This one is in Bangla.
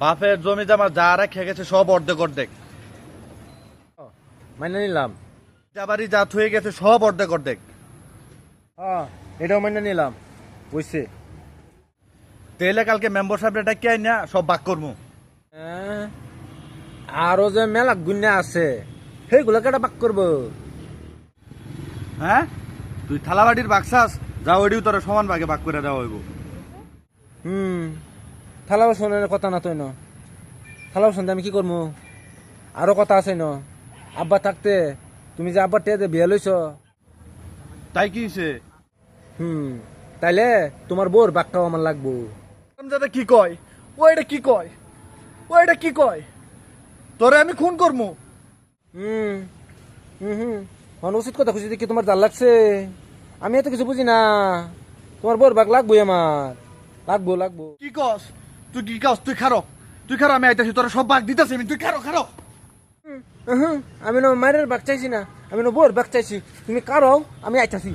বাপের জমি জামা যা রেখে গেছে সব অর্ধেক অর্ধেক। মাইনে নিলাম। বাড়ি যা থুয়ে গেছে সব অর্ধেক অর্ধেক। হ্যাঁ, এটাও মাইনে নিলাম, বুঝছে। তেলে কালকে মেম্বার সাহেবটা ডাকি আই না সব বাক করবো। আরো যে মেলা গুন্যা আছে সেইগুলো কেটা বাক করবো। হ্যাঁ, তুই থালাবাটির বাক্সাস যা ওইটিও তোরা সমান ভাগে বাক করে দেওয়া হইব। থালা বাসনের কথা না তুই ন, থালা বাসন দিয়ে আমি কি করবো? আরো কথা আছে ন। আব্বা থাকতে তুমি যে আব্বার টেতে বিয়ে লইছ, তাই কি হইছে? তাইলে তোমার বোর বাক্কাও আমার লাগবো। দাদা কি কয়? ও এটা কি কয়? ও এটা কি কয়? তোরে আমি খুন করবো। উচিত কথা খুশি দেখি তোমার জাল লাগছে। আমি এত কিছু বুঝি না। তোমার বোর বাক লাগবোই আমার, লাগবো লাগবো। কি কস? তুই কি কস? তুই খারো, তুই খারো, আমি আইতাছি, তোরা সব বাক দিতেছি আমি, তুই খারো খারো। আমি না মায়ের বাক চাইছি না, আমি না বোর বাক চাইছি। তুমি কারো, আমি আইতাছি।